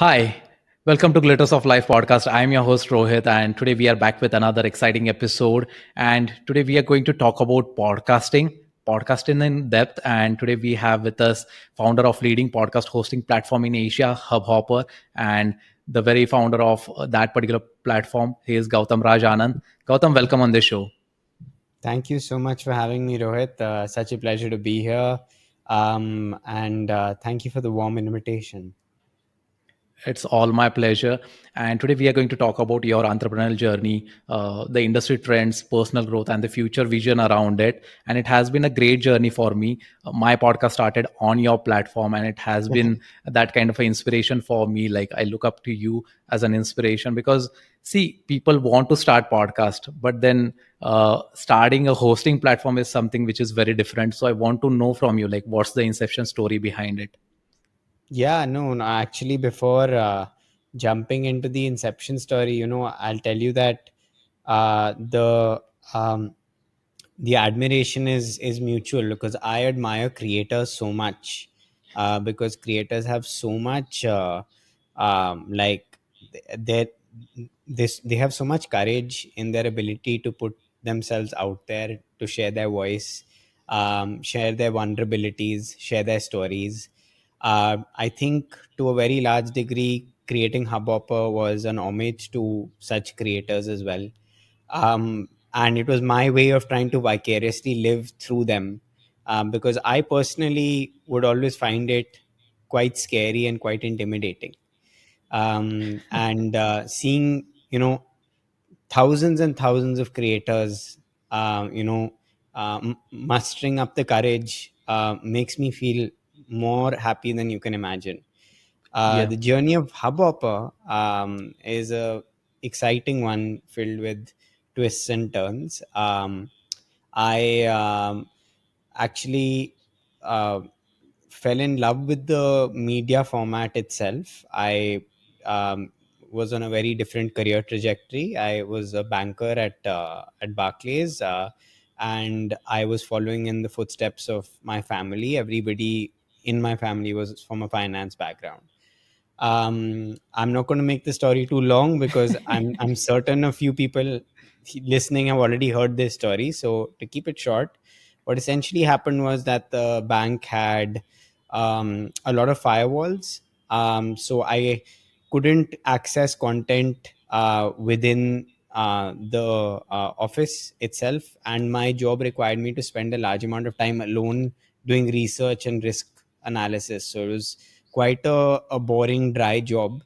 Hi, welcome to Glitters of Life podcast. I'm your host Rohit, and today we are back with another exciting episode. And today we are going to talk about podcasting in depth. And today we have with us founder of leading podcast hosting platform in Asia, Hubhopper, and the very founder of that particular platform. He is Gautam Raj Anand. Gautam, welcome on this show. Thank you so much for having me, Rohit. Such a pleasure to be here. And thank you for the warm invitation. It's all my pleasure. And today we are going to talk about your entrepreneurial journey, the industry trends, personal growth, and the future vision around it. And it has been a great journey for me. My podcast started on your platform, and it has been that kind of an inspiration for me. Like I look up to you as an inspiration because see, people want to start podcast, but then starting a hosting platform is something which is very different. So I want to know from you, like, what's the inception story behind it? Yeah, no, actually, before jumping into the inception story, I'll tell you that uh, the um, the admiration is mutual because I admire creators so much because creators have so much like they they have so much courage in their ability to put themselves out there to share their voice, share their vulnerabilities, share their stories. I think to a very large degree, creating Hubhopper was an homage to such creators as well. And it was my way of trying to vicariously live through them, because I personally would always find it quite scary and quite intimidating. And seeing, thousands and thousands of creators, mustering up the courage makes me feel more happy than you can imagine. Yeah. The journey of Hubhopper is a exciting one filled with twists and turns. I actually uh, fell in love with the media format itself. I was on a very different career trajectory. I was a banker at Barclays, and I was following in the footsteps of my family. Everybody in my family was from a finance background. I'm not going to make the story too long because I'm certain a few people listening have already heard this story. So to keep it short, what essentially happened was that the bank had a lot of firewalls. So I couldn't access content within the office itself, and my job required me to spend a large amount of time alone doing research and risk analysis. So it was quite a boring, dry job.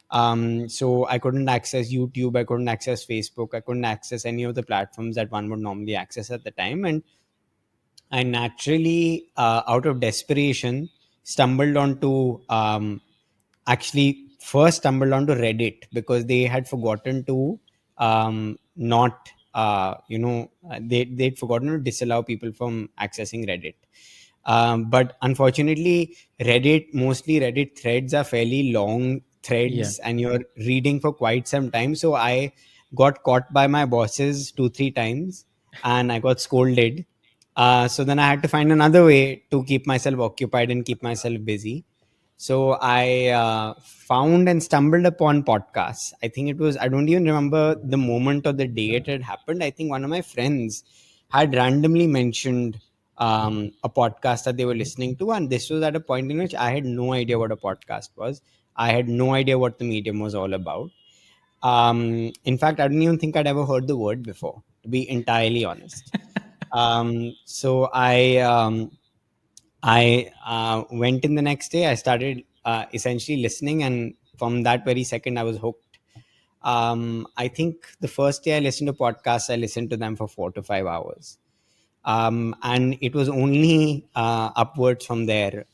So I couldn't access YouTube, I couldn't access Facebook, I couldn't access any of the platforms that one would normally access at the time. And I naturally, out of desperation, stumbled onto actually first stumbled onto Reddit because they had forgotten to not they'd forgotten to disallow people from accessing Reddit. But unfortunately, mostly Reddit threads are fairly long Yeah. threads and you're reading for quite some time. So I got caught by my bosses 2 3 times and I got scolded. So then I had to find another way to keep myself occupied and keep myself busy. So I found and stumbled upon podcasts. I think it was, I don't even remember the moment or the day it had happened. I think one of my friends had randomly mentioned a podcast that they were listening to. And this was at a point in which I had no idea what a podcast was. I had no idea what the medium was all about. In fact, I don't even think I'd ever heard the word before, to be entirely honest. So I went in the next day. I started essentially listening, and from that very second, I was hooked. I think the first day I listened to podcasts, I listened to them for 4 to 5 hours, and it was only upwards from there.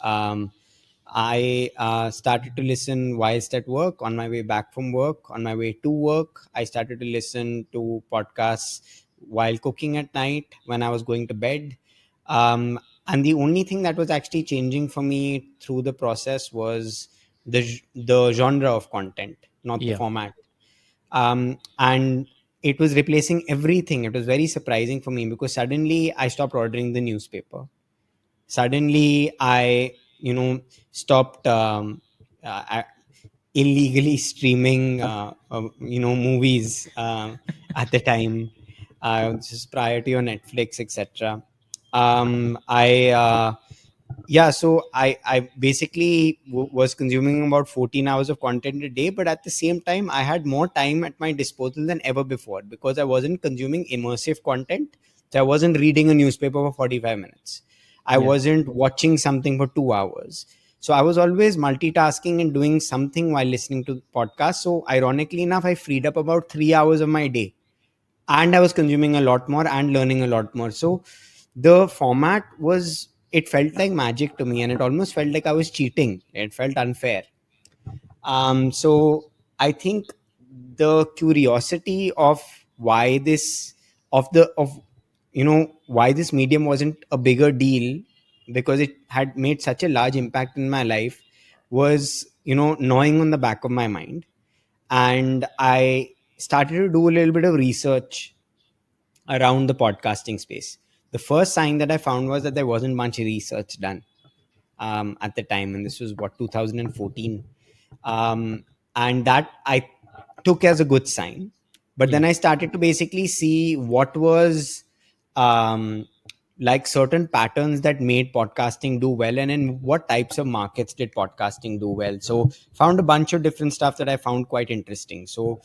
I started to listen whilst at work, on my way back from work, on my way to work. I started to listen to podcasts while cooking at night, when I was going to bed. And the only thing that was actually changing for me through the process was the genre of content, not the Yeah. format. And it was replacing everything. It was very surprising for me because suddenly I stopped ordering the newspaper. Suddenly I stopped illegally streaming, movies at the time, just prior to your Netflix, etc. I Yeah, so I basically was consuming about 14 hours of content a day, but at the same time I had more time at my disposal than ever before because I wasn't consuming immersive content. So I wasn't reading a newspaper for 45 minutes, I Yeah. wasn't watching something for 2 hours. So I was always multitasking and doing something while listening to podcasts. So ironically enough, I freed up about 3 hours of my day, and I was consuming a lot more and learning a lot more. So the format was, it felt like magic to me, and it almost felt like I was cheating. It felt unfair. So I think the curiosity of why this, of why this medium wasn't a bigger deal, because it had made such a large impact in my life, was gnawing on the back of my mind. And I started to do a little bit of research around the podcasting space. The first sign that I found was that there wasn't much research done at the time, and this was what, 2014, and that I took as a good sign. But Yeah. then I started to basically see what was um, like certain patterns that made podcasting do well, and in what types of markets did podcasting do well. So found a bunch of different stuff that I found quite interesting. So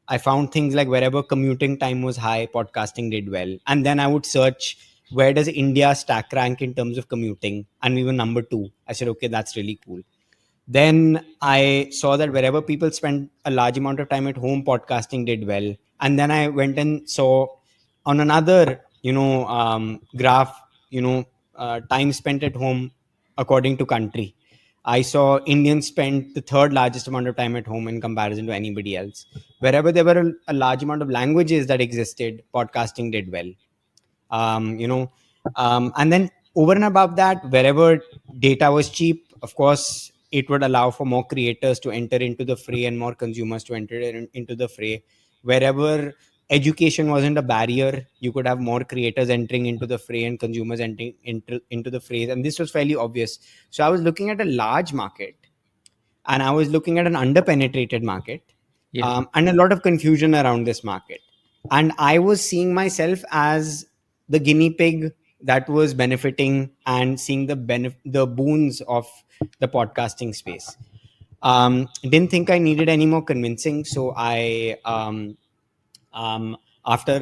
I found things like wherever commuting time was high, podcasting did well. And then I would search, where does India stack rank in terms of commuting? And we were number two. I said, okay, that's really cool. Then I saw that wherever people spend a large amount of time at home, podcasting did well. And then I went and saw on another, graph, time spent at home according to country. I saw Indians spend the third largest amount of time at home in comparison to anybody else. Wherever there were a large amount of languages that existed, podcasting did well. um, you know and then over and above that, wherever data was cheap, of course it would allow for more creators to enter into the fray and more consumers to enter into the fray. Wherever education wasn't a barrier, you could have more creators entering into the fray and consumers entering into the fray, and this was fairly obvious. So I was looking at a large market, and I was looking at an underpenetrated market, Yeah. and a lot of confusion around this market. And I was seeing myself as the guinea pig that was benefiting and seeing the boons of the podcasting space. Didn't think I needed any more convincing, so I after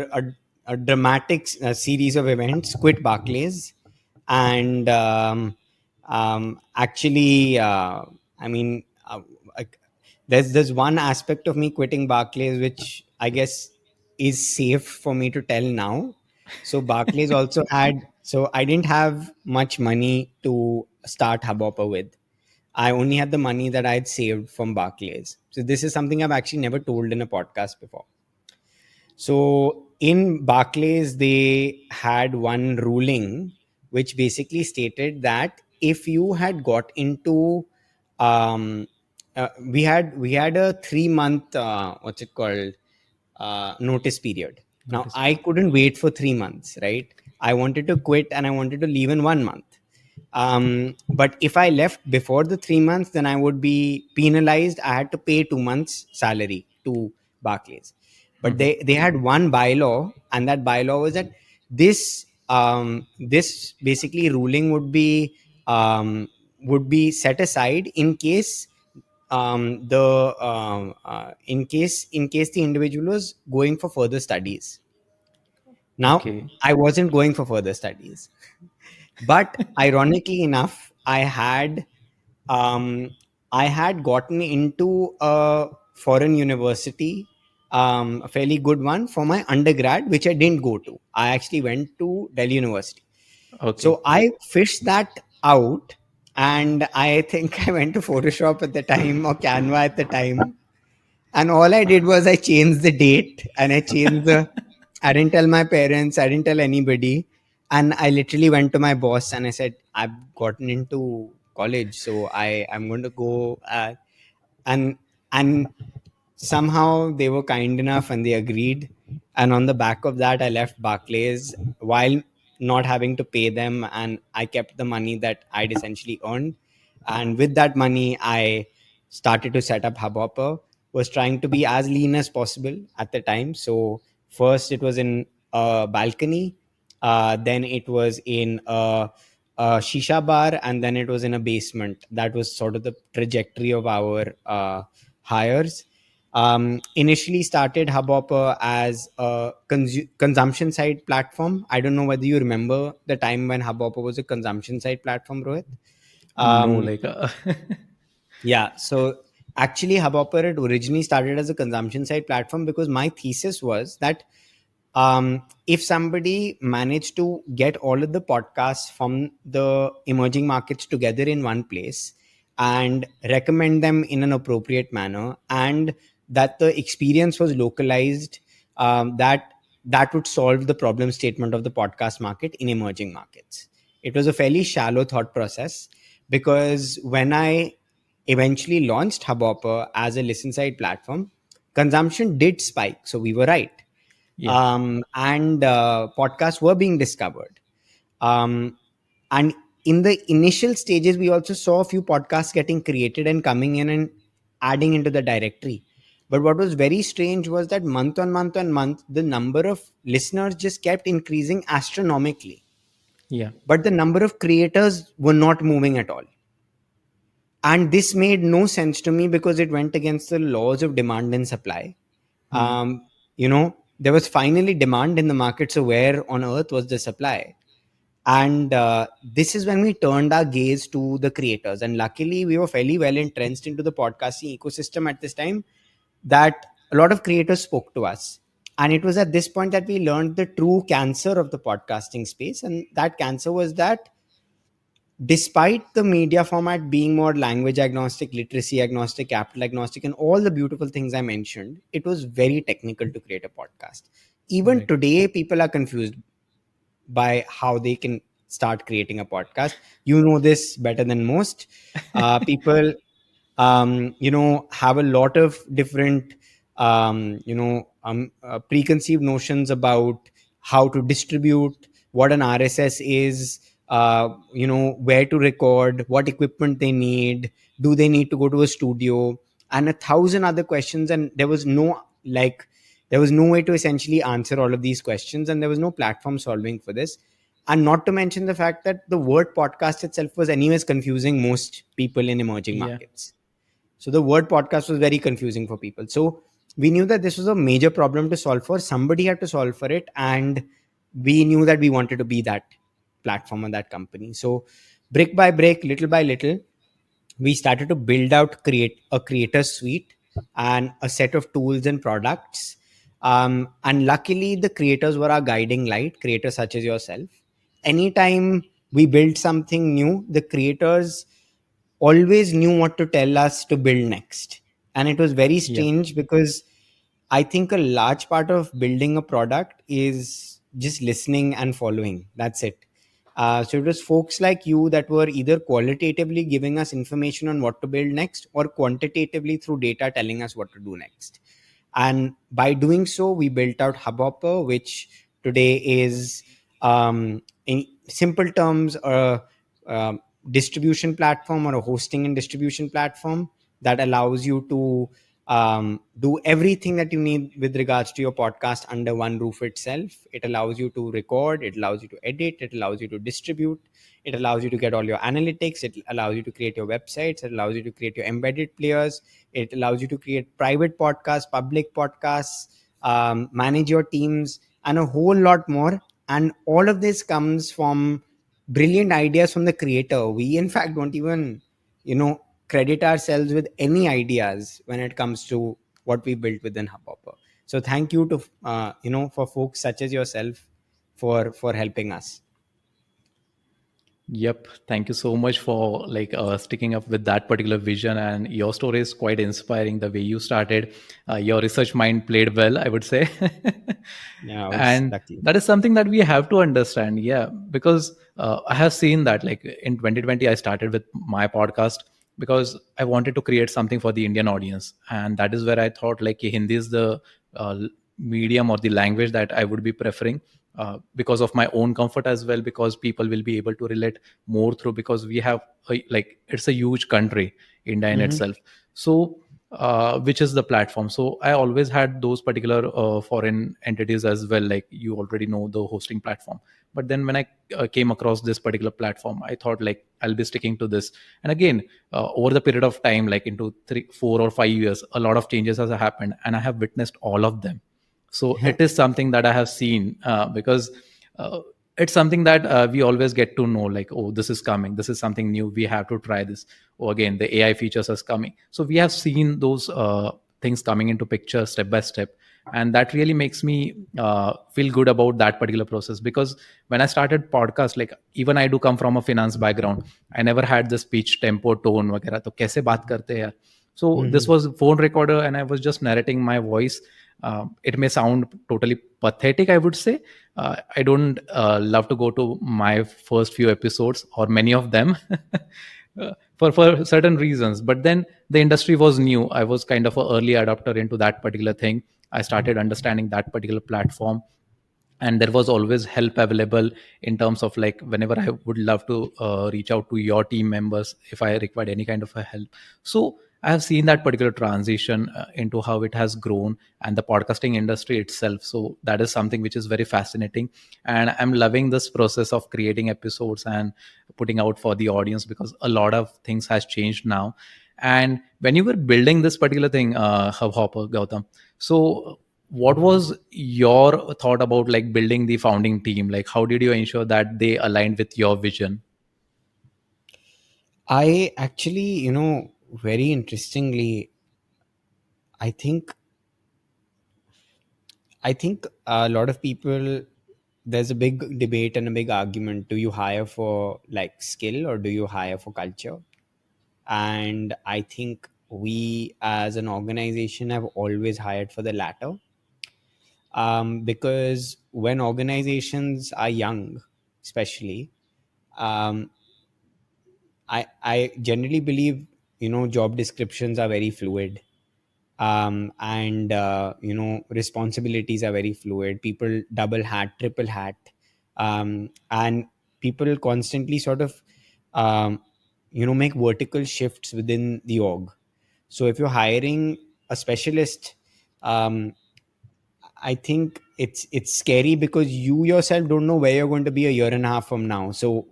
a dramatic series of events, quit Barclays. And actually, I mean, there's one aspect of me quitting Barclays which I guess is safe for me to tell now. So Barclays also had, so I didn't have much money to start Hubhopper with. I only had the money that I had saved from Barclays. So this is something I've actually never told in a podcast before. So in Barclays, they had one ruling which basically stated that if you had got into, we had a 3 month, what's it called, notice period. Now Notice. I couldn't wait for 3 months, right? I wanted to quit and I wanted to leave in 1 month. But if I left before the 3 months, then I would be penalized. I had to pay 2 months' salary to Barclays. But Mm-hmm. they had one bylaw, and that bylaw was that this basically ruling would be set aside in case the in case the individual was going for further studies. Now Okay. I wasn't going for further studies, but ironically enough, um, I had gotten into a foreign university, a fairly good one for my undergrad, which I didn't go to. I actually went to Delhi University. Okay. So I fished that out, and I think I went to Photoshop at the time or Canva at the time, and all I did was I changed the date and I didn't tell my parents, I didn't tell anybody. And I literally went to my boss and I said, I've gotten into college, so I'm going to go. And, and somehow they were kind enough and they agreed. And on the back of that, I left Barclays while not having to pay them. And I kept the money that I'd essentially earned. And with that money, I started to set up Hubhopper, was trying to be as lean as possible at the time. So first it was in a balcony, then it was in a shisha bar, and then it was in a basement. That was sort of the trajectory of our hires. Initially started Hubhopper as a consumption side platform. I don't know whether you remember the time when Hubhopper was a consumption side platform, Rohit. No, Um, like yeah, so actually, Hubhopper had originally started as a consumption side platform because my thesis was that if somebody managed to get all of the podcasts from the emerging markets together in one place and recommend them in an appropriate manner, and that the experience was localized, that would solve the problem statement of the podcast market in emerging markets. It was a fairly shallow thought process, because when I eventually launched Hubhopper as a listen side platform, consumption did spike. So we were right. yeah, And Podcasts were being discovered. Um, and in the initial stages, we also saw a few podcasts getting created and coming in and adding into the directory. But what was very strange was that month on month on month, the number of listeners just kept increasing astronomically. yeah, But the number of creators were not moving at all. And this made no sense to me because it went against the laws of demand and supply. hmm, um, there was finally demand in the market, so where on earth was the supply? And this is when we turned our gaze to the creators, and luckily we were fairly well entrenched into the podcasting ecosystem at this time, that a lot of creators spoke to us. And it was at this point that we learned the true cancer of the podcasting space, and that cancer was that despite the media format being more language agnostic, literacy agnostic, capital agnostic, and all the beautiful things I mentioned, it was very technical to create a podcast. Even right, today, people are confused by how they can start creating a podcast. You know this better than most. People, have a lot of different, preconceived notions about how to distribute, what an RSS is, where to record, what equipment they need, do they need to go to a studio, and a thousand other questions. And there was no way to essentially answer all of these questions, and there was no platform solving for this. And not to mention the fact that the word podcast itself was anyways confusing most people in emerging yeah, markets. So the word podcast was very confusing for people. So we knew that this was a major problem to solve for. Somebody had to solve for it. And we knew that we wanted to be that platform and that company. So brick by brick, little by little, we started to build out create a creator suite and a set of tools and products. And luckily, the creators were our guiding light, creators such as yourself. Anytime we built something new, the creators always knew what to tell us to build next. And it was very yeah, strange because I think a large part of building a product is just listening and following. That's it. So it was folks like you that were either qualitatively giving us information on what to build next, or quantitatively through data telling us what to do next. And by doing so, we built out Hubhopper, which today is, in simple terms, a, um distribution platform or a hosting and distribution platform that allows you to do everything that you need with regards to your podcast under one roof itself. It allows you to record, it allows you to edit, it allows you to distribute, it allows you to get all your analytics, it allows you to create your websites, it allows you to create your embedded players, it allows you to create private podcasts, public podcasts, manage your teams, and a whole lot more. And all of this comes from brilliant ideas from the creator. We, in fact, don't even, you know, credit ourselves with any ideas when it comes to what we built within Hubhopper. So thank you to, for folks such as yourself for helping us. yep. Thank you so much for like sticking up with that particular vision, and your story is quite inspiring. The way you started, your research mind played well, I would say. Yeah, I was And lucky. that is something that we have to understand, yeah, because I have seen that like in 2020 I started with my podcast because I wanted to create something for the Indian audience, and that is where I thought like Hindi is the uh, medium or the language that I would be preferring, because of my own comfort as well, because people will be able to relate more through, because we have like it's a huge country, India in Hmm. itself. So which is the platform. So I always had those particular foreign entities as well, like you already know the hosting platform. But then when I came across this particular platform, I thought like I'll be sticking to this. And again, over the period of time, like into 3 4 or 5 years, a lot of changes has happened and I have witnessed all of them. So it is something that I have seen, because uh, it's something that we always get to know, like, oh, this is coming, this is something new, we have to try this. Or again, the AI features is coming, so we have seen those things coming into picture step by step. And that really makes me feel good about that particular process, because when I started podcast, like even I do come from a finance background, I never had the speech tempo tone वगैरह, तो कैसे बात करते हैं यार. So this Mhm. was phone recorder and I was just narrating my voice. It may sound totally pathetic, I would say. I don't love to go to my first few episodes or many of them for certain reasons. But then the industry was new. I was kind of an early adopter into that particular thing. I started understanding that particular platform, and there was always help available in terms of like whenever I would love to reach out to your team members if I required any kind of a help. So I have seen that particular transition into how it has grown and the podcasting industry itself. So that is something which is very fascinating, and I'm loving this process of creating episodes and putting out for the audience, because a lot of things has changed now. And when you were building this particular thing, Hubhopper, Gautam, so what was your thought about like building the founding team? Like how did you ensure that they aligned with your vision? I actually, very interestingly, I think I think a lot of people, there's a big debate and a big argument. Do you hire for like skill or do you hire for culture? And I think we as an organization have always hired for the latter, because when organizations are young, especially, um, I generally believe, job descriptions are very fluid, and responsibilities are very fluid. People double hat, triple hat, and people constantly sort of um, make vertical shifts within the org. So if you're hiring a specialist, um, I think it's scary because you yourself don't know where you're going to be a year and a half from now. So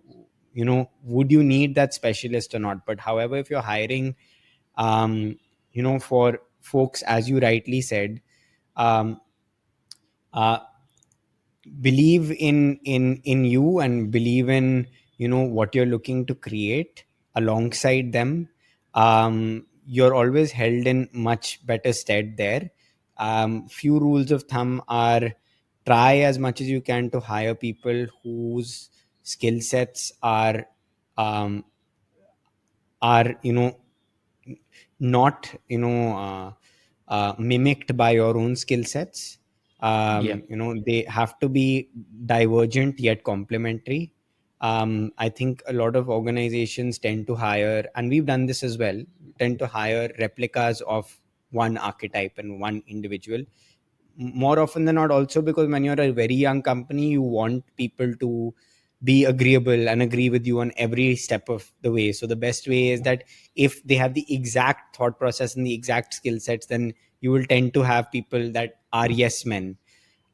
would you need that specialist or not? But however, if you're hiring, um, for folks, as you rightly said, um, uh, believe in you and believe in what you're looking to create alongside them, you're always held in much better stead there. Few rules of thumb are: try as much as you can to hire people whose skill sets um, are not mimicked by your own skill sets. Yeah. They have to be divergent yet complementary. I think a lot of organizations tend to hire, and we've done this as well, tend to hire replicas of one archetype and one individual more often than not. Also because when you're a very young company, you want people to be agreeable and agree with you on every step of the way. So the best way is that if they have the exact thought process and the exact skill sets, then you will tend to have people that are yes men.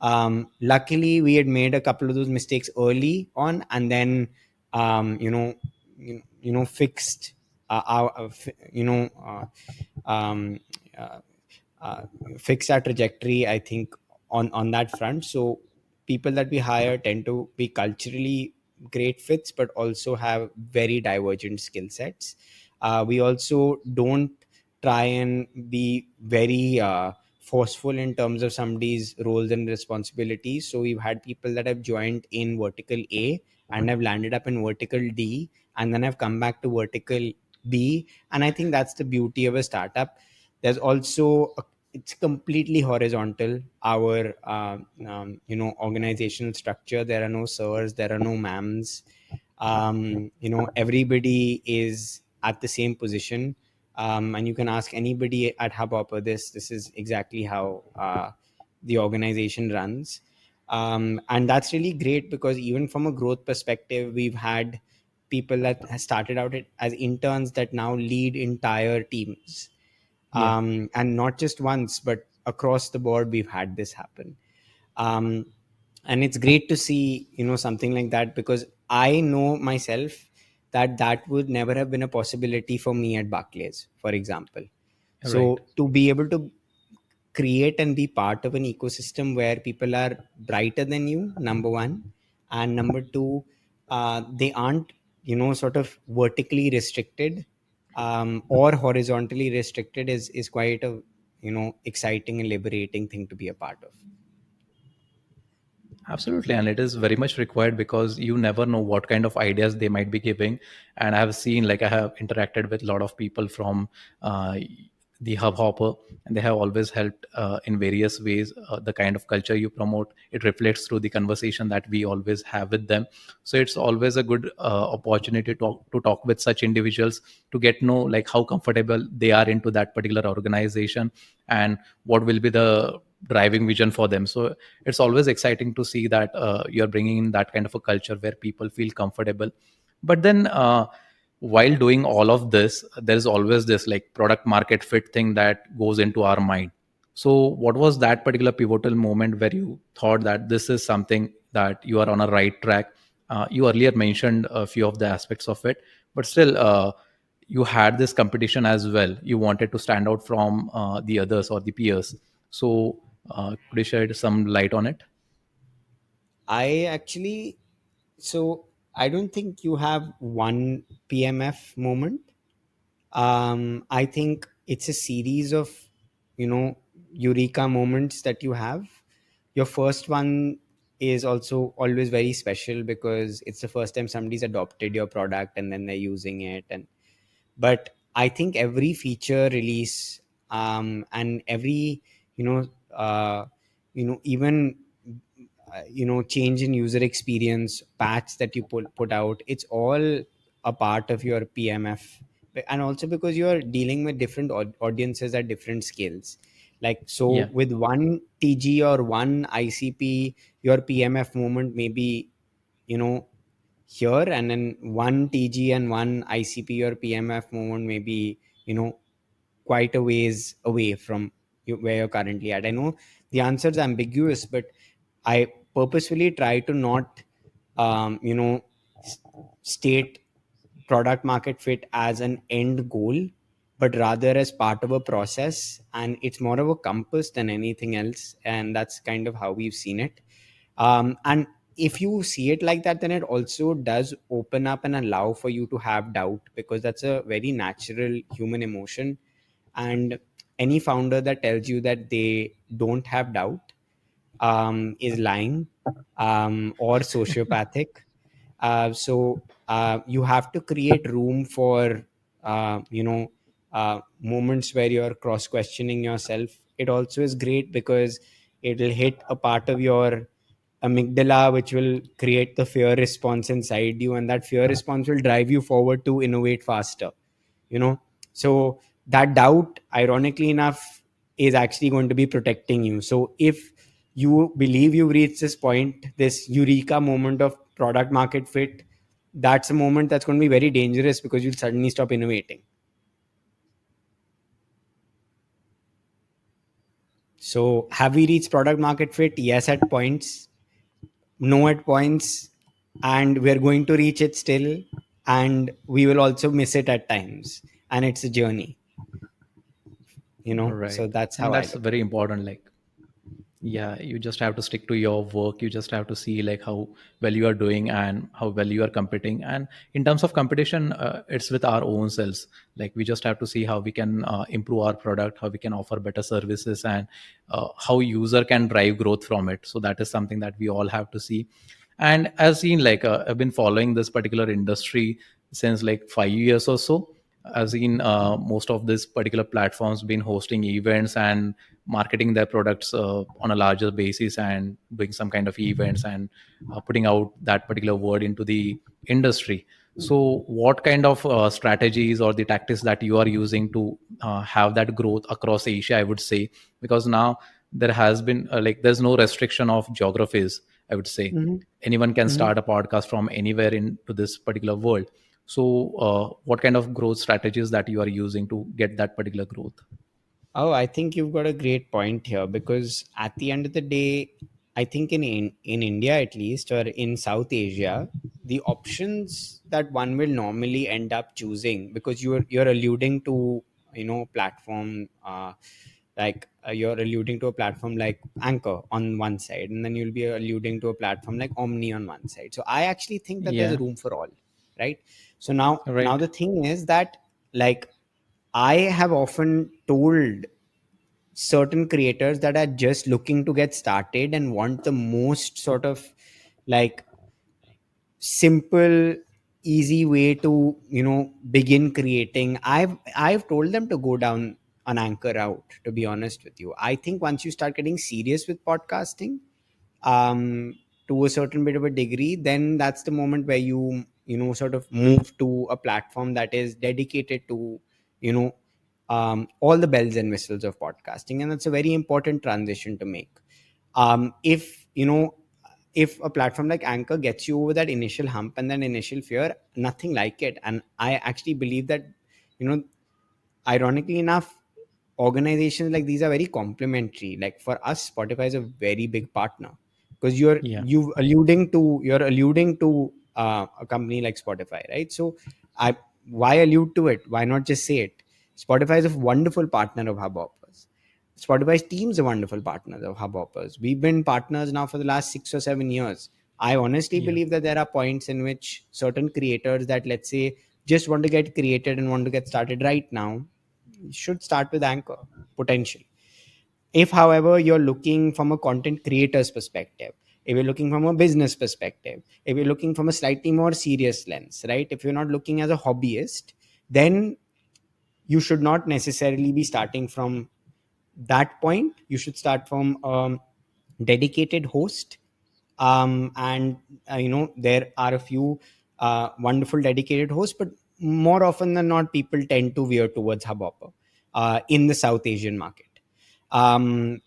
Luckily we had made a couple of those mistakes early on, and then fixed our um, uh, uh, fix our trajectory, I think, on that front. So people that we hire tend to be culturally great fits but also have very divergent skill sets. We also don't try and be very forceful in terms of somebody's roles and responsibilities. So we've had people that have joined in vertical A and have landed up in vertical D and then have come back to vertical B. And I think that's the beauty of a startup. There's also it's completely horizontal, our organizational structure. There are no sirs, there are no ma'ams. Everybody is at the same position, and you can ask anybody at Hubhopper. This is exactly how the organization runs. And that's really great because even from a growth perspective, we've had people that has started out as interns that now lead entire teams. Yeah. And not just once, but across the board, we've had this happen. um, and it's great to see, something like that, because I know myself that that would never have been a possibility for me at Barclays, for example. Right. So to be able to create and be part of an ecosystem where people are brighter than you, number one, and number two, they aren't, sort of vertically restricted, or horizontally restricted, is quite a, exciting and liberating thing to be a part of. Absolutely, and it is very much required because you never know what kind of ideas they might be giving. And I have seen, like, I have interacted with a lot of people from uh, the Hubhopper, and they have always helped in various ways. The kind of culture you promote, it reflects through the conversation that we always have with them. So it's always a good opportunity to talk with such individuals to get know like how comfortable they are into that particular organization and what will be the driving vision for them. So it's always exciting to see that you're bringing in that kind of a culture where people feel comfortable. But then while doing all of this, there's always this like product market fit thing that goes into our mind. So what was that particular pivotal moment where you thought that this is something that you are on a right track? You earlier mentioned a few of the aspects of it, but still you had this competition as well. You wanted to stand out from the others or the peers. So could you shed some light on it? I actually, so I don't think you have one PMF moment. I think it's a series of, eureka moments that you have. Your first one is also always very special because it's the first time somebody's adopted your product and then they're using it. And but I think every feature release, and every, you know even change in user experience patch that you put out, it's all a part of your PMF. And also because you're dealing with different audiences at different scales. Like, so Yeah. with one TG or one ICP, your PMF moment may be, you know here, and then one TG and one ICP or PMF moment may be, quite a ways away from where you're currently at. I know the answer is ambiguous, but I purposefully try to not, um, you know, s- state product market fit as an end goal, but rather as part of a process. And it's more of a compass than anything else. And that's kind of how we've seen it. And if you see it like that, then it also does open up and allow for you to have doubt, because that's a very natural human emotion. And any founder that tells you that they don't have doubt, is lying, or sociopathic. So you have to create room for, moments where you're cross questioning yourself. It also is great because it'll hit a part of your amygdala which will create the fear response inside you, and that fear response will drive you forward to innovate faster. you know so that doubt, ironically enough, is actually going to be protecting you. So if you believe you've reached this point, this eureka moment of product market fit, that's a moment that's going to be very dangerous because you'll suddenly stop innovating. So have we reached product market fit? Yes, at points. No, at points. And we're going to reach it still, and we will also miss it at times. And it's a journey. So Right. that's I mean, how I that's look at very it. important. Like, yeah, you just have to stick to your work. You just have to see like how well you are doing and how well you are competing. And in terms of competition, it's with our own selves. Like, we just have to see how we can improve our product, how we can offer better services, and how user can drive growth from it. So that is something that we all have to see. And I've seen, like, I've been following this particular industry since like 5 years or so. I've seen most of these particular platforms been hosting events and marketing their products on a larger basis and doing some kind of events and putting out that particular word into the industry. So what kind of strategies or the tactics that you are using to have that growth across Asia, I would say? Because now there has been like there's no restriction of geographies, I would say. Hmm. Anyone can Hmm. start a podcast from anywhere into this particular world. So what kind of growth strategies that you are using to get that particular growth? Oh, I think you've got a great point here, because at the end of the day, I think in India at least, or in South Asia, the options that one will normally end up choosing, because you're alluding to, platform, you're alluding to a platform like Anchor on one side, and then you'll be alluding to a platform like Omni on one side. So I actually think that there's Yeah, room for all, right? So now right. the thing is that, like, I have often told certain creators that are just looking to get started and want the most sort of, like, simple, easy way to, begin creating. I've told them to go down an Anchor route, to be honest with you. I think once you start getting serious with podcasting, um to a certain bit of a degree, then that's the moment where sort of move to a platform that is dedicated to, you know all the bells and whistles of podcasting. And that's a very important transition to make. If if a platform like Anchor gets you over that initial hump and that initial fear, nothing like it. And I actually believe that, you know ironically enough, organizations like these are very complementary. Like, for us, Spotify is a very big partner, because Yeah, you're alluding to a company like Spotify, right? So I why allude to it? Why not just say it? Spotify is a wonderful partner of Hubhoppers. Spotify's team is a wonderful partner of Hubhoppers. We've been partners now for the last 6 or 7 years. I honestly yeah, believe that there are points in which certain creators that, let's say, just want to get created and want to get started right now, should start with Anchor, potentially. If, however, you're looking from a content creator's perspective, if you're looking from a business perspective, if you're looking from a slightly more serious lens, right? If you're not looking as a hobbyist, then you should not necessarily be starting from that point. You should start from dedicated host. And there are a few wonderful dedicated hosts, but more often than not, people tend to veer towards Hubhopper in the South Asian market. And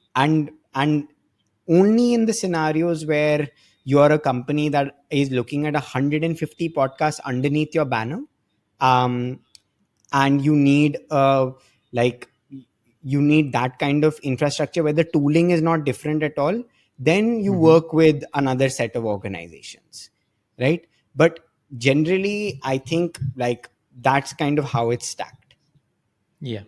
only in the scenarios where you are a company that is looking at 150 podcasts underneath your banner, um, and like you need that kind of infrastructure where the tooling is not different at all, then you hmm, work with another set of organizations, right? But generally, I think, like, that's kind of how it's stacked. yeah.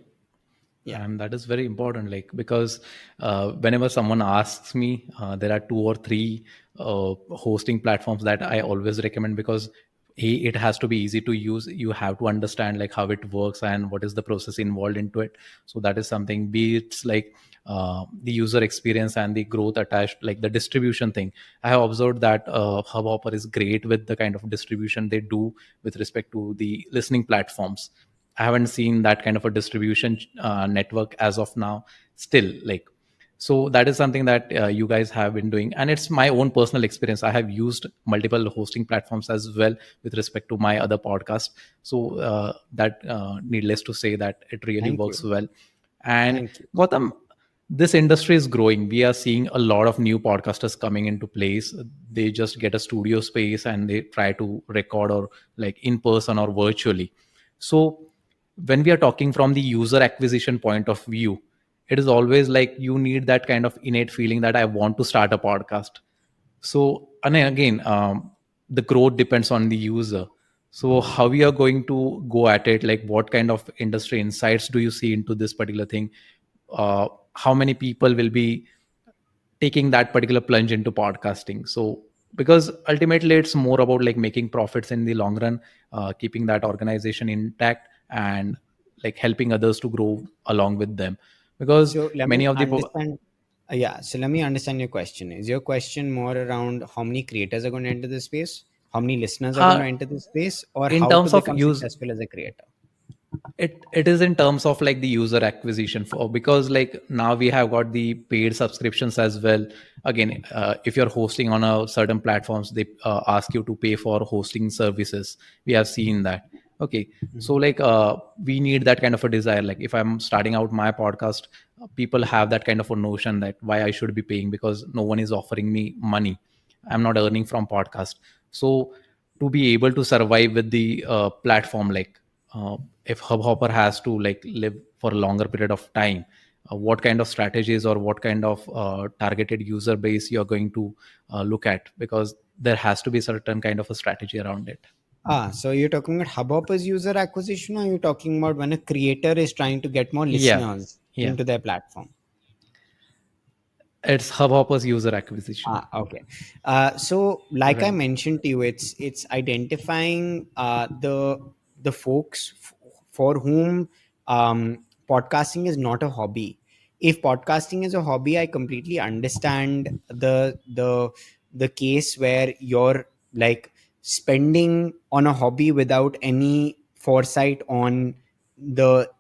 Yeah. And that is very important, like, because whenever someone asks me, there are two or three hosting platforms that I always recommend, because it has to be easy to use. You have to understand like how it works and what is the process involved into it. So that is something, be it's like the user experience and the growth attached, like the distribution thing. I have observed that Hubhopper is great with the kind of distribution they do with respect to the listening platforms. I haven't seen that kind of a distribution network as of now. Still, like, so that is something that you guys have been doing, and it's my own personal experience. I have used multiple hosting platforms as well with respect to my other podcast. So that needless to say that it really Thank works you. well. And Thank you. Gautam, this industry is growing. We are seeing a lot of new podcasters coming into place. They just get a studio space and they try to record, or like in person or virtually. So when we are talking from the user acquisition point of view, it is always like you need that kind of innate feeling that I want to start a podcast. So, and then again, the growth depends on the user. So how we are going to go at it, like what kind of industry insights do you see into this particular thing? How many people will be taking that particular plunge into podcasting? So because ultimately it's more about like making profits in the long run, keeping that organization intact, and like helping others to grow along with them, because So let many me of the understand. Yeah. So let me understand your question. Is your question more around how many creators are going to enter the space, how many listeners are going uh, to enter the space, or in how to terms of become use, successful as a creator? it is in terms of like the user acquisition, for because like now we have got the paid subscriptions as well. Again, if you're hosting on a certain platforms, they ask you to pay for hosting services. We have seen that. Okay, so like we need that kind of a desire. Like if I'm starting out my podcast, people have that kind of a notion that why I should be paying, because no one is offering me money. I'm not earning from podcast. So to be able to survive with the platform, like if Hubhopper has to like live for a longer period of time, what kind of strategies or what kind of targeted user base you're going to look at, because there has to be certain kind of a strategy around it. So you're talking about Hubhopper's user acquisition, or you're talking about when a creator is trying to get more Yeah, listeners yeah, into their platform? it's Hubhopper's user acquisition. Okay. So, like I Right. mentioned to you, it's identifying the folks for whom podcasting is not a hobby. If podcasting is a hobby, I completely understand the case where you're like spending on a hobby without any foresight on the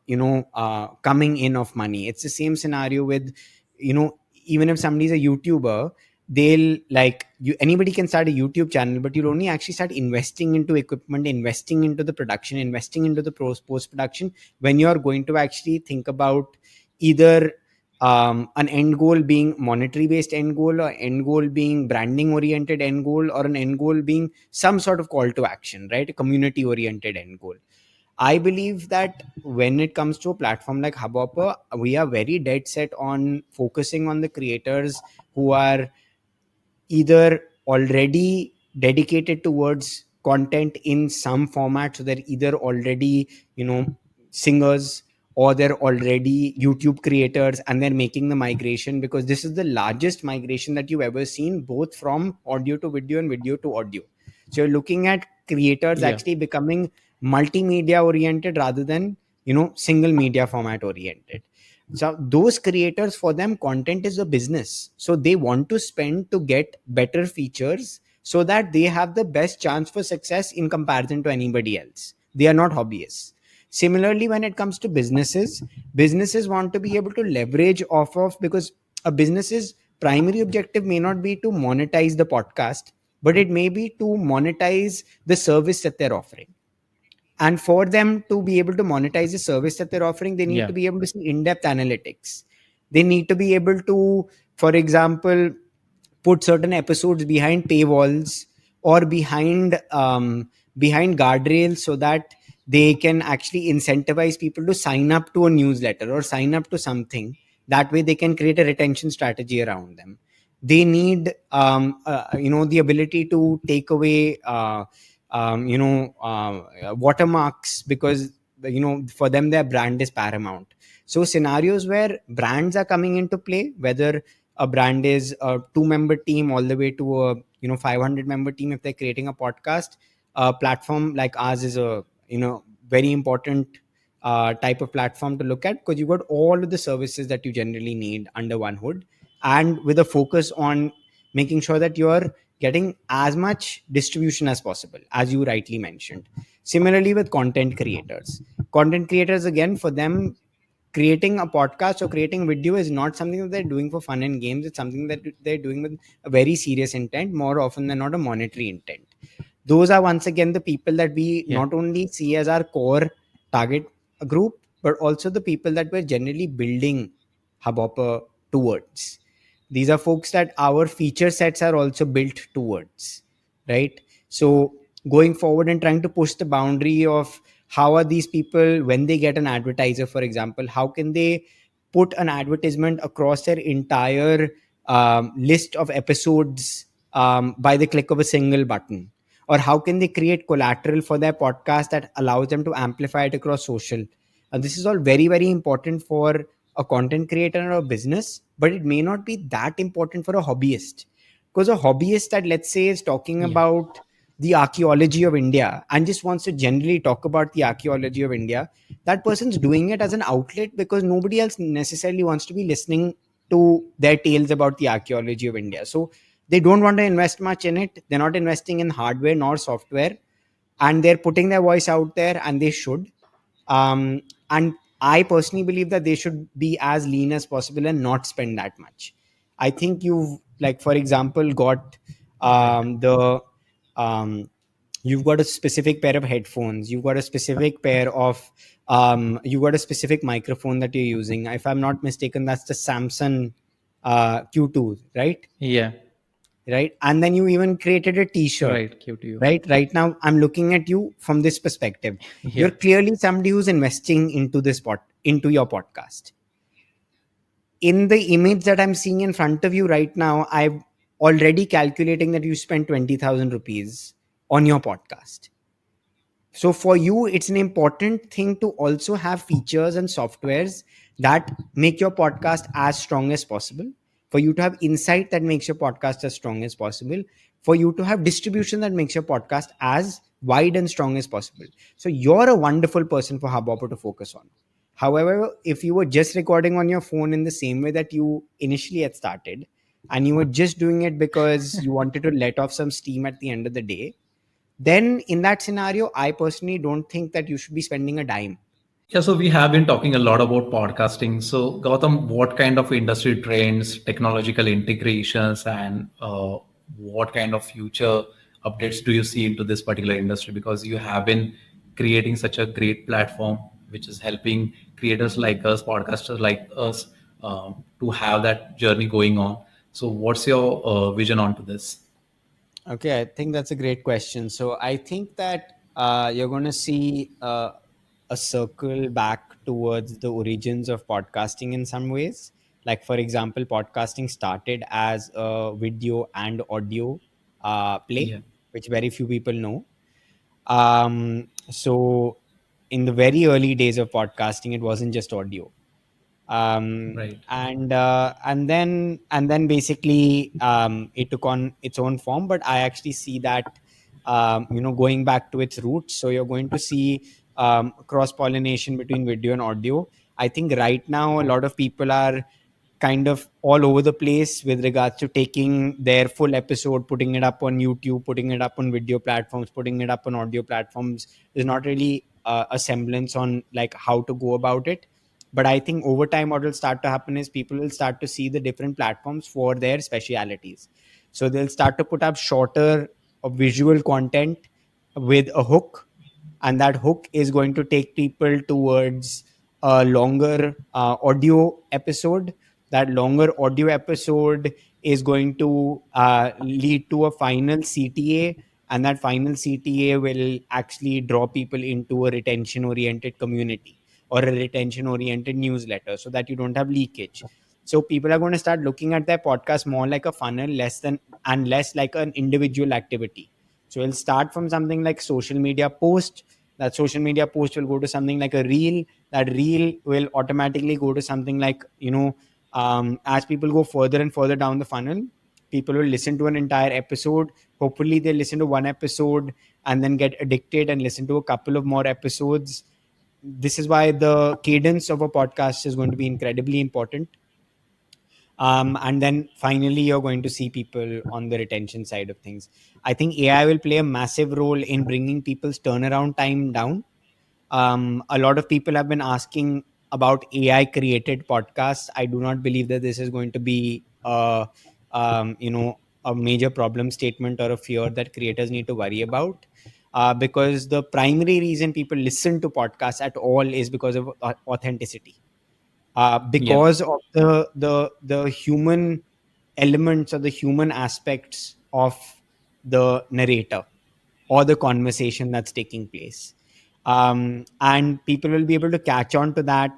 coming in of money. It's the same scenario with, even if somebody's a YouTuber, they'll like you anybody can start a YouTube channel, but you'll only actually start investing into equipment, investing into the production, investing into the post production when you're going to actually think about either an end goal being monetary based end goal, or end goal being branding oriented end goal, or an end goal being some sort of call to action, right? A community oriented end goal. I believe that when it comes to a platform like Hubhopper, we are very dead set on focusing on the creators who are either already dedicated towards content in some format, so they're either already singers, or they're already YouTube creators and they're making the migration, because this is the largest migration that you've ever seen, both from audio to video and video to audio. So you're looking at creators Yeah, actually becoming multimedia oriented rather than single media format oriented. So those creators, for them content is a business, so they want to spend to get better features so that they have the best chance for success in comparison to anybody else. They are not hobbyists. Similarly, when it comes to businesses want to be able to leverage off of, because a business's primary objective may not be to monetize the podcast, but it may be to monetize the service that they're offering. And for them to be able to monetize the service that they're offering, they need yeah, to be able to see in-depth analytics. They need to be able to, for example, put certain episodes behind paywalls, or behind guardrails, so that they can actually incentivize people to sign up to a newsletter or sign up to something. That way they can create a retention strategy around them. They need the ability to take away watermarks, because for them their brand is paramount. So scenarios where brands are coming into play, whether a brand is a 2-member team all the way to a 500-member team, if they're creating a podcast, a platform like ours is a very important type of platform to look at, because you've got all of the services that you generally need under one hood, and with a focus on making sure that you're getting as much distribution as possible, as you rightly mentioned. Similarly with content creators, again, for them, creating a podcast or creating video is not something that they're doing for fun and games. It's something that they're doing with a very serious intent, more often than not a monetary intent. Those are once again the people that we yeah, not only see as our core target group, but also the people that we're generally building Hubhopper towards. These are folks that our feature sets are also built towards, right? So going forward and trying to push the boundary of how are these people, when they get an advertiser, for example, how can they put an advertisement across their entire list of episodes by the click of a single button, or how can they create collateral for their podcast that allows them to amplify it across social. And this is all very very important for a content creator or a business, but it may not be that important for a hobbyist. Because a hobbyist that, let's say, is talking yeah, about the archaeology of India and just wants to generally talk about the archaeology of India, that person's doing it as an outlet, because nobody else necessarily wants to be listening to their tales about the archaeology of India. So they don't want to invest much in it. They're not investing in hardware nor software, and they're putting their voice out there, and they should. And I personally believe that they should be as lean as possible and not spend that much. I think you've, like, for example, got right. the you've got a specific pair of headphones, you've got a specific pair of you've got a specific microphone that you're using. If I'm not mistaken, that's the Samsung Q2, right? Yeah, Right, and then you even created a t-shirt. right. Cute to you. Right now I'm looking at you from this perspective. You're Yeah, clearly somebody who's investing into this into your podcast. in the image that I'm seeing in front of you right now, I'm already calculating that you spent 20,000 rupees on your podcast. So for you, it's an important thing to also have features and softwares that make your podcast as strong as possible, for you to have insight that makes your podcast as strong as possible, for you to have distribution that makes your podcast as wide and strong as possible. So you're a wonderful person for Hubhopper to focus on. However, if you were just recording on your phone in the same way that you initially had started, and you were just doing it because you wanted to let off some steam at the end of the day, then in that scenario, I personally don't think that you should be spending a dime. Yeah, so we have been talking a lot about podcasting. So, Gautam, what kind of industry trends, technological integrations, and what kind of future updates do you see into this particular industry? Because you have been creating such a great platform, which is helping creators like us, podcasters like us, to have that journey going on. So, what's your vision onto this? Okay, I think that's a great question. So I think that you're going to see a circle back towards the origins of podcasting in some ways. Like, for example, podcasting started as a video and audio play, Yeah, which very few people know. So in the very early days of podcasting, it wasn't just audio. right. And then basically it took on its own form, but I actually see that going back to its roots. So you're going to see cross pollination between video and audio. I think right now a lot of people are kind of all over the place with regards to taking their full episode, putting it up on YouTube, putting it up on video platforms, putting it up on audio platforms. There's not really a semblance on like how to go about it. But I think over time, what will start to happen is people will start to see the different platforms for their specialities. So they'll start to put up shorter visual content with a hook, and that hook is going to take people towards a longer audio episode. That longer audio episode is going to lead to a final CTA, and that final CTA will actually draw people into a retention oriented community or a retention oriented newsletter, so that you don't have leakage. So people are going to start looking at their podcast more like a funnel, less like an individual activity. So it'll start from something like social media post. That social media post will go to something like a reel. That reel will automatically go to something like, as people go further and further down the funnel, people will listen to an entire episode. Hopefully they listen to one episode and then get addicted and listen to a couple of more episodes. This is why the cadence of a podcast is going to be incredibly important. And then finally, you're going to see people on the retention side of things. I think AI will play a massive role in bringing people's turnaround time down. A lot of people have been asking about AI created podcasts. I do not believe that this is going to be a major problem statement or a fear that creators need to worry about. Because the primary reason people listen to podcasts at all is because of authenticity, Yeah, because of the human elements or the human aspects of the narrator or the conversation that's taking place. And people will be able to catch on to that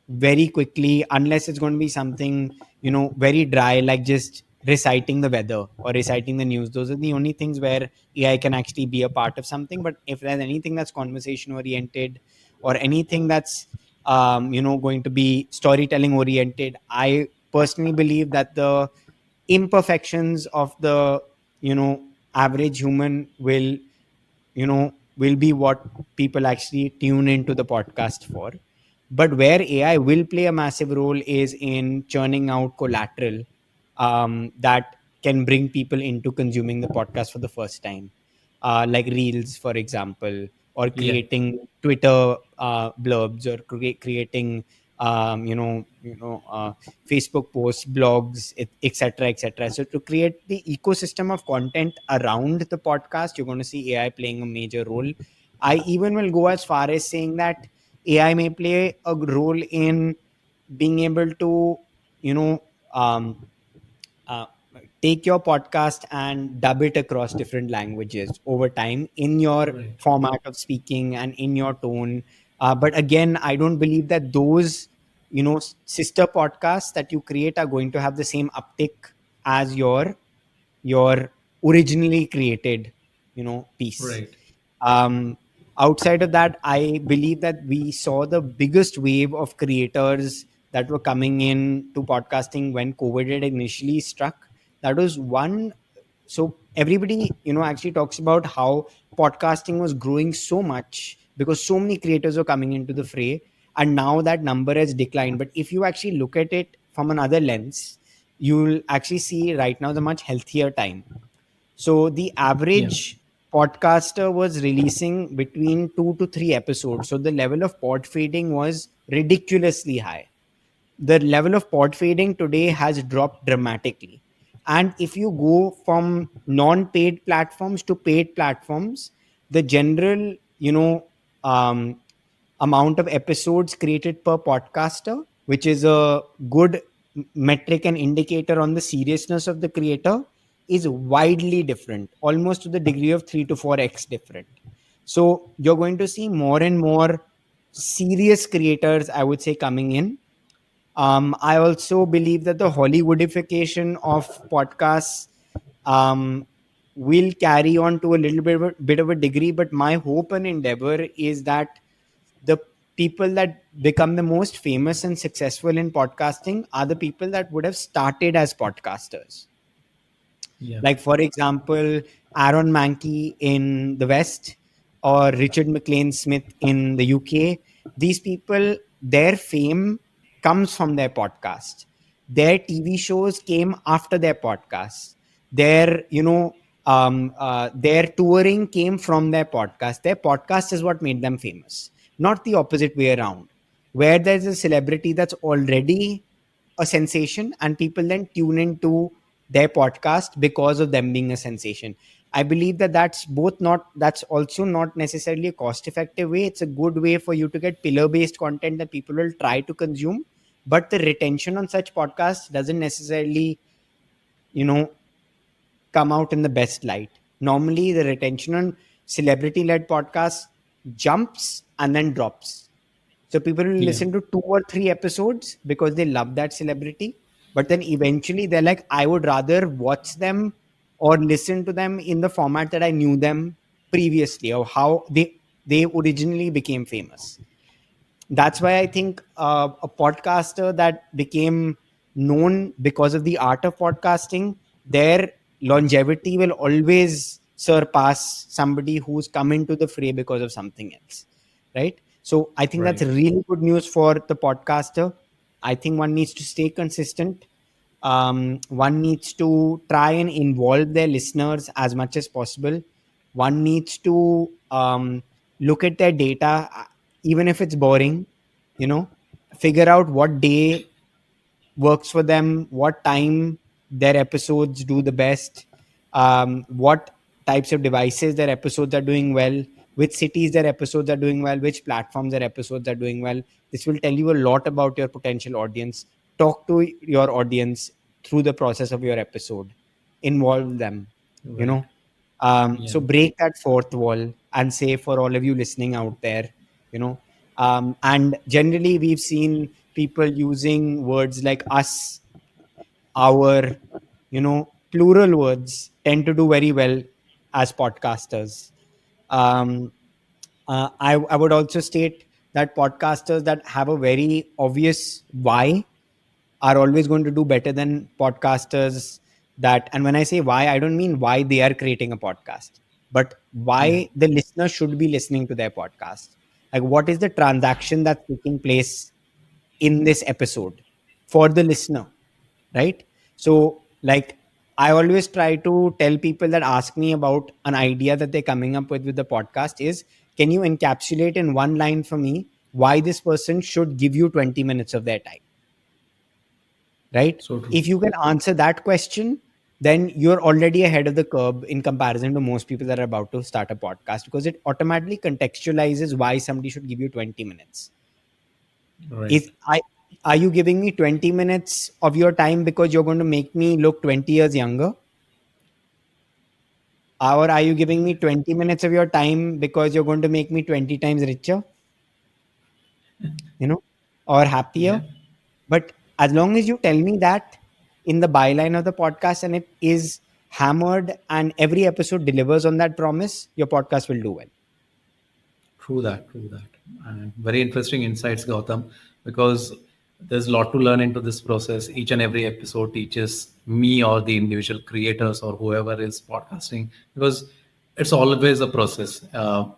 very quickly, unless it's going to be something very dry, like just reciting the weather or reciting the news. Those are the only things where AI can actually be a part of something. But if there's anything that's conversation oriented or anything that's going to be storytelling oriented, I personally believe that the imperfections of the average human will be what people actually tune into the podcast for. But where AI will play a massive role is in churning out collateral that can bring people into consuming the podcast for the first time, like reels, for example, or yeah. creating Twitter blurbs, or creating Facebook posts, blogs, etc., etc. So to create the ecosystem of content around the podcast, you're going to see AI playing a major role. I even will go as far as saying that AI may play a role in being able to, you know, um, uh, take your podcast and dub it across different languages over time in your Right. format of speaking and in your tone. But again, I don't believe that those. sister podcasts that you create are going to have the same uptick as your originally created piece. Right. um Outside of that, I believe that we saw the biggest wave of creators that were coming in to podcasting when COVID had initially struck. That was one. So everybody actually talks about how podcasting was growing so much because so many creators were coming into the fray, and now that number has declined. But if you actually look at it from another lens, you'll actually see right now the much healthier time. So the Yeah. average podcaster was releasing between 2 to 3 episodes. So the level of pod fading was ridiculously high. The level of pod fading today has dropped dramatically. And if you go from non-paid platforms to paid platforms, the general, um, amount of episodes created per podcaster, which is a good metric and indicator on the seriousness of the creator, is widely different, almost to the degree of 3 to 4x different. So you're going to see more and more serious creators, I would say, coming in. I also believe that the Hollywoodification of podcasts um, will carry on to a little bit of a degree, but my hope and endeavor is that the people that become the most famous and successful in podcasting are the people that would have started as podcasters. Yeah. Like, for example, Aaron Mankey in the West or Richard McLean Smith in the UK. These people, their fame comes from their podcast. Their TV shows came after their podcasts. Their touring came from their podcast. Their podcast is what made them famous, not the opposite way around, where there's a celebrity that's already a sensation and people then tune into their podcast because of them being a sensation. I believe that that's also not necessarily a cost effective way. It's a good way for you to get pillar based content that people will try to consume, but the retention on such podcasts doesn't necessarily you know come out in the best light. Normally the retention on celebrity led podcasts jumps and then drops. So people will Yeah. listen to 2 or 3 episodes because they love that celebrity. But then eventually they're like, I would rather watch them or listen to them in the format that I knew them previously, or how they originally became famous. That's why I think a podcaster that became known because of the art of podcasting, their longevity will always surpass somebody who's come into the fray because of something else, right? So I think that's Right. really good news for the podcaster. I think one needs to stay consistent. One needs to try and involve their listeners as much as possible. One needs to look at their data, even if it's boring, you know, figure out what day works for them, what time their episodes do the best, what types of devices their episodes are doing well, which cities their episodes are doing well, which platforms their episodes are doing well. This will tell you a lot about your potential audience. Talk to your audience through the process of your episode, involve them, you Right. know. Yeah. So break that fourth wall and say, for all of you listening out there, you know, and generally we've seen people using words like us, our, plural words tend to do very well as podcasters. um, I would also state that podcasters that have a very obvious why are always going to do better than podcasters that, and when I say why, I don't mean why they are creating a podcast, but Yeah. why the listener should be listening to their podcast. Like, what is the transaction that's taking place in this episode for the listener, right? So, like, I always try to tell people that ask me about an idea that they're coming up with the podcast is, can you encapsulate in one line for me why this person should give you 20 minutes of their time, right? So true. If you can answer that question, then you're already ahead of the curve in comparison to most people that are about to start a podcast, because it automatically contextualizes why somebody should give you 20 minutes. Right. Is I Are you giving me 20 minutes of your time because you're going to make me look 20 years younger? Or are you giving me 20 minutes of your time because you're going to make me 20 times richer, you know, or happier? Yeah. But as long as you tell me that in the byline of the podcast and it is hammered and every episode delivers on that promise, your podcast will do well. True that, true that. And very interesting insights, Gautam, because there's a lot to learn into this process. Each and every episode teaches me or the individual creators or whoever is podcasting, because it's always a process.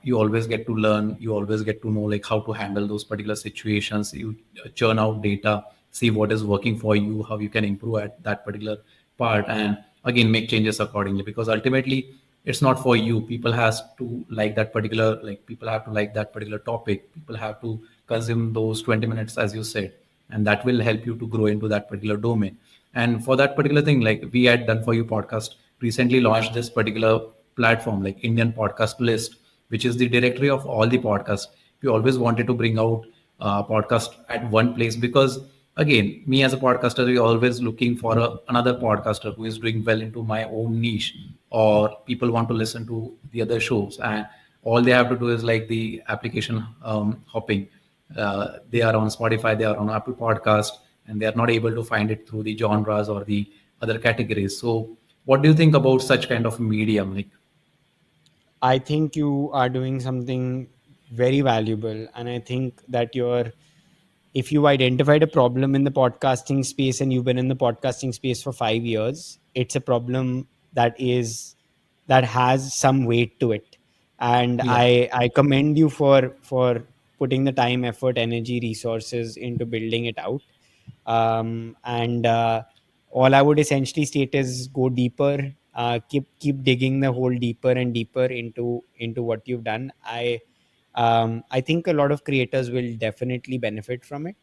You always get to learn, you always get to know like how to handle those particular situations. You churn out data, see what is working for you, how you can improve at that particular part, and again make changes accordingly. Because ultimately, it's not for you. People has to like that particular, like people have to like that particular topic. People have to consume those 20 minutes, as you said, and that will help you to grow into that particular domain. And for that particular thing, like we at Done For You podcast recently launched this particular platform, like Indian Podcast List, which is the directory of all the podcasts. We always wanted to bring out podcast at one place, because again, me as a podcaster, we always looking for another podcaster who is doing well into my own niche, or people want to listen to the other shows, and all they have to do is like the application hopping. They are on Spotify, they are on Apple Podcast, and they are not able to find it through the genres or the other categories. So what do you think about such kind of medium? Like, I think you are doing something very valuable. And I think that if you identified a problem in the podcasting space and you've been in the podcasting space for 5 years, it's a problem that has some weight to it. And yeah. I commend you for putting the time, effort, energy, resources into building it out. And all I would essentially state is go deeper, keep digging the hole deeper and deeper into what you've done. I think a lot of creators will definitely benefit from it,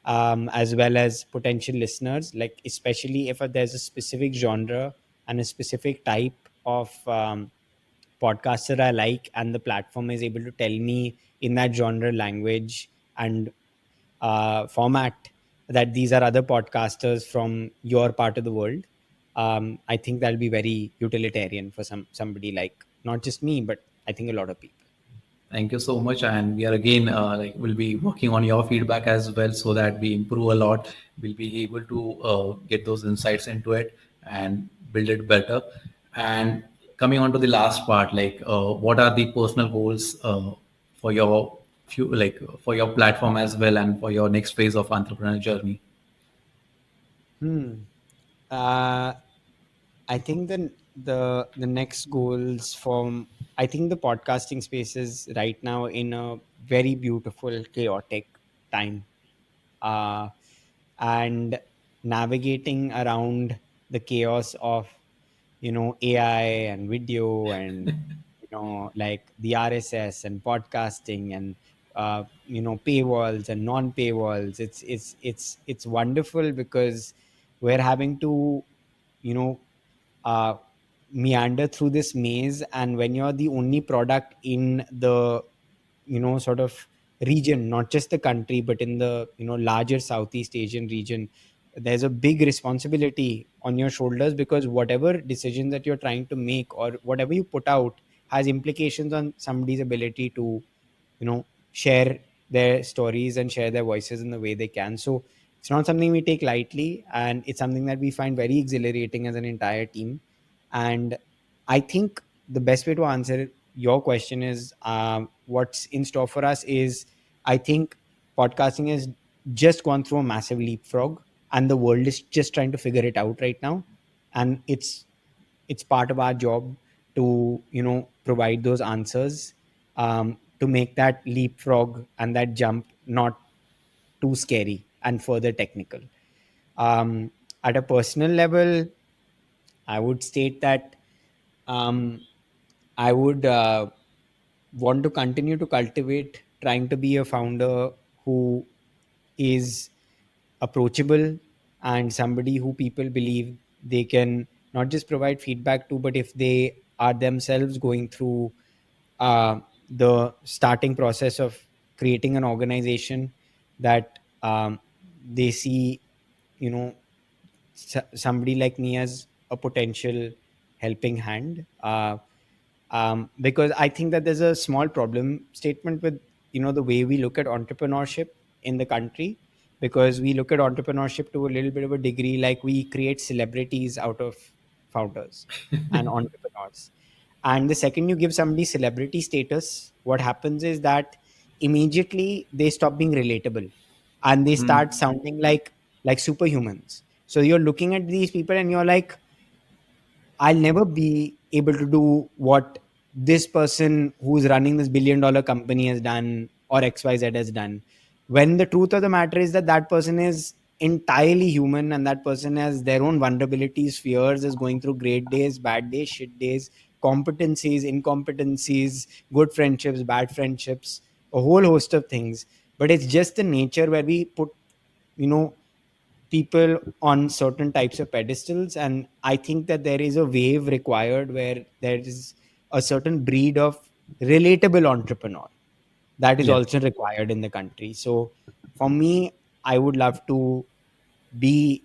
as well as potential listeners, like especially if there's a specific genre and a specific type of podcaster I like, and the platform is able to tell me in that genre, language, and format that these are other podcasters from your part of the world. I think that'll be very utilitarian for somebody like not just me, but I think a lot of people. Thank you so much, and we are again like we'll be working on your feedback as well, so that we improve a lot. We'll be able to get those insights into it and build it better. And coming on to the last part, like what are the personal goals for your like for your platform as well, and for your next phase of entrepreneurial journey? Hmm. Uh, I think the next goals from I think the podcasting space is right now in a very beautiful, chaotic time, uh, and navigating around the chaos of AI and video and like the RSS and podcasting and paywalls and non paywalls. It's wonderful because we're having to you know uh, meander through this maze, and when you're the only product in the sort of region, not just the country but in the larger Southeast Asian region, there's a big responsibility on your shoulders, because whatever decision that you're trying to make or whatever you put out has implications on somebody's ability to share their stories and share their voices in the way they can. So it's not something we take lightly, and it's something that we find very exhilarating as an entire team. And I think the best way to answer your question is, what's in store for us is, I think podcasting has just gone through a massive leapfrog, and the world is just trying to figure it out right now. And it's part of our job to provide those answers, to make that leapfrog and that jump not too scary and further technical. At a personal level, I would state that um, I would want to continue to cultivate trying to be a founder who is approachable and somebody who people believe they can not just provide feedback to, but if they are themselves going through the starting process of creating an organization, that they see you know somebody like me as a potential helping hand. Because I think that there's a small problem statement with the way we look at entrepreneurship in the country, because we look at entrepreneurship to a little bit of a degree like we create celebrities out of founders and entrepreneurs. And the second you give somebody celebrity status, what happens is that immediately they stop being relatable and they start sounding like superhumans. So you're looking at these people and you're like, I'll never be able to do what this person who's running this billion-dollar company has done or XYZ has done. When the truth of the matter is that that person is entirely human and that person has their own vulnerabilities, fears, is going through great days, bad days, shit days, competencies, incompetencies, good friendships, bad friendships, a whole host of things. But it's just the nature where we put, you know, people on certain types of pedestals, and I think that there is a wave required where there is a certain breed of relatable entrepreneur that is Yeah. also required in the country. So for me, I would love to be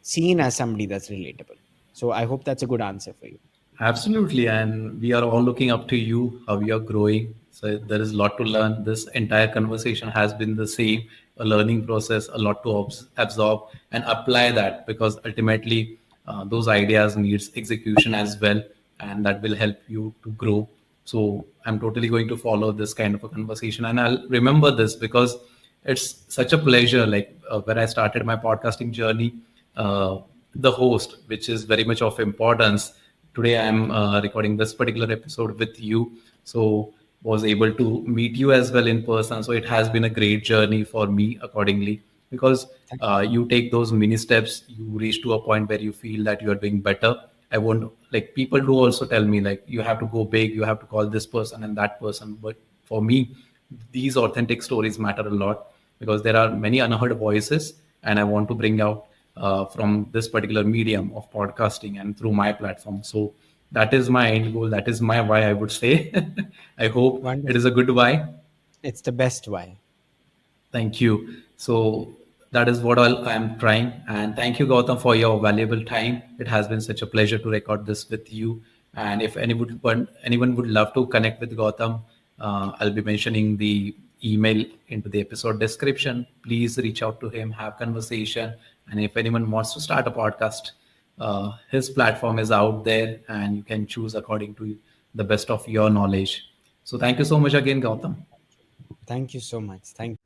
seen as somebody that's relatable. So I hope that's a good answer for you. Absolutely, and we are all looking up to you, how you are growing. So there is a lot to learn. This entire conversation has been the same, a learning process, a lot to absorb and apply that, because ultimately those ideas needs execution as well, and that will help you to grow. So I'm totally going to follow this kind of a conversation, and I'll remember this because it's such a pleasure. Like when I started my podcasting journey, the host, which is very much of importance. Today I'm recording this particular episode with you, so was able to meet you as well in person. So it has been a great journey for me accordingly, because Thank you take those mini steps, you reach to a point where you feel that you are doing better. I won't, like, people do also tell me like you have to go big, you have to call this person and that person, but for me these authentic stories matter a lot, because there are many unheard voices, and I want to bring out from this particular medium of podcasting and through my platform. So that is my end goal, that is my why, I would say. I hope it is Wonderful. a good why. It's the best why. Thank you. So that is what I'm trying. And thank you, Gautam, for your valuable time. It has been such a pleasure to record this with you. And if anyone would love to connect with Gautam, I'll be mentioning the email into the episode description. Please reach out to him, have conversation. And if anyone wants to start a podcast, his platform is out there, and you can choose according to the best of your knowledge. So thank you so much again, Gautam. Thank you so much. Thank you.